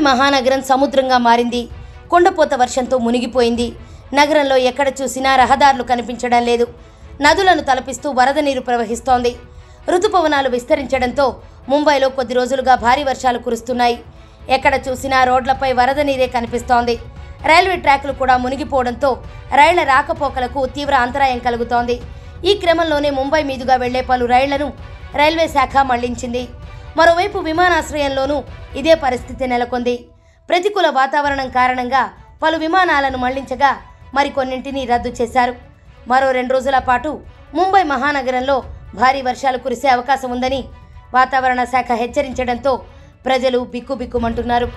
మహానగరం సముద్రంగా మారింది. కొండపోత వర్షంతో మునిగిపోయింది. నగరంలో ఎక్కడ చూసినా రహదారులు కనిపించడం లేదు. నదులను తలపిస్తూ వరద నీరు ప్రవహిస్తోంది. ఋతుపవనాలు విస్తరించడంతో ముంబైలో కొద్ది రోజులుగా భారీ వర్షాలు కురుస్తున్నాయి. ఎక్కడ చూసినా రోడ్లపై వరద నీరే కనిపిస్తోంది. రైల్వే ట్రాక్లు కూడా మునిగిపోవడంతో రైళ్ల రాకపోకలకు తీవ్ర అంతరాయం కలుగుతోంది. ఈ క్రమంలోనే ముంబై మీదుగా వెళ్లే పలు రైళ్లను రైల్వే శాఖ మళ్లించింది. మరోవైపు విమానాశ్రయంలోనూ ఇదే పరిస్థితి నెలకొంది. ప్రతికూల వాతావరణం కారణంగా పలు విమానాలను మళ్లించగా మరికొన్నింటిని రద్దు చేశారు. మరో 2 రోజుల పాటు ముంబై మహానగరంలో భారీ వర్షాలు కురిసే అవకాశం ఉందని వాతావరణ శాఖ హెచ్చరించడంతో ప్రజలు బిక్కుబిక్కుమంటున్నారు.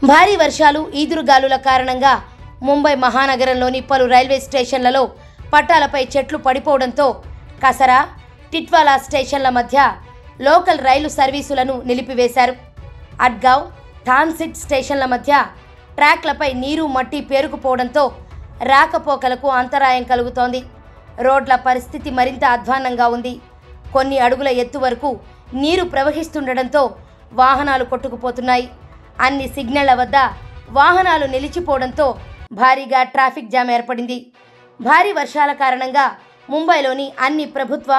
భారీ వర్షాలు, ఈదురుగాలుల కారణంగా ముంబై మహానగరంలోని పలు రైల్వే స్టేషన్లలో పట్టాలపై చెట్లు పడిపోవడంతో కసరా, టిట్వాలా స్టేషన్ల మధ్య లోకల్ రైలు సర్వీసులను నిలిపివేశారు. అడ్గావ్, థాన్సిట్ స్టేషన్ల మధ్య ట్రాక్లపై నీరు, మట్టి పేరుకుపోవడంతో రాకపోకలకు అంతరాయం కలుగుతోంది. రోడ్ల పరిస్థితి మరింత అధ్వాన్నంగా ఉంది. కొన్ని అడుగుల ఎత్తు వరకు నీరు ప్రవహిస్తుండడంతో వాహనాలు కొట్టుకుపోతున్నాయి. అన్ని సిగ్నళ్ల వద్ద వాహనాలు నిలిచిపోవడంతో భారీగా ట్రాఫిక్ జామ్ ఏర్పడింది. భారీ వర్షాల కారణంగా ముంబైలోని అన్ని ప్రభుత్వ,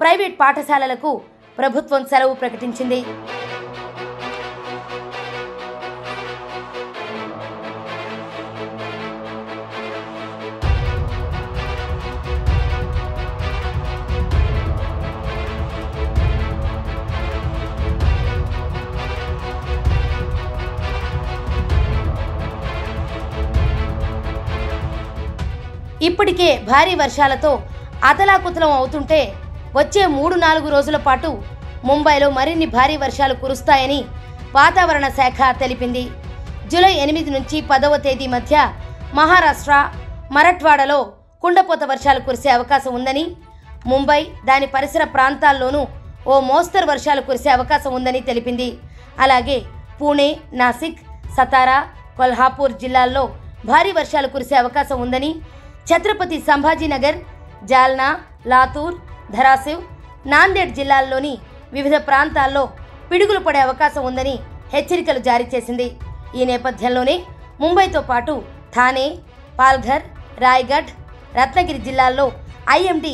ప్రైవేట్ పాఠశాలలకు ప్రభుత్వం సెలవు ప్రకటించింది. ఇప్పటికే భారీ వర్షాలతో అతలాకుతలం అవుతుంటే వచ్చే 3-4 రోజుల పాటు ముంబైలో మరిన్ని భారీ వర్షాలు కురుస్తాయని వాతావరణ శాఖ తెలిపింది. జూలై 8 నుంచి 10వ తేదీ మధ్య మహారాష్ట్ర, మరఠ్వాడలో కుండపోత వర్షాలు కురిసే అవకాశం ఉందని, ముంబై, దాని పరిసర ప్రాంతాల్లోనూ ఓ మోస్తరు వర్షాలు కురిసే అవకాశం ఉందని తెలిపింది. అలాగే పూణే, నాసిక్, సతారా, కొల్హాపూర్ జిల్లాల్లో భారీ వర్షాలు కురిసే అవకాశం ఉందని, ఛత్రపతి సంభాజీనగర్, జాల్నా, లాతూర్, ధరాసివ్, నాందేడ్ జిల్లాల్లోని వివిధ ప్రాంతాల్లో పిడుగులు పడే అవకాశం ఉందని హెచ్చరికలు జారీ చేసింది. ఈ నేపథ్యంలోనే ముంబైతో పాటు థానే, పాల్ఘర్, రాయ్గఢ్, రత్నగిరి జిల్లాల్లో IMD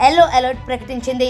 ఎల్లో అలర్ట్ ప్రకటించింది.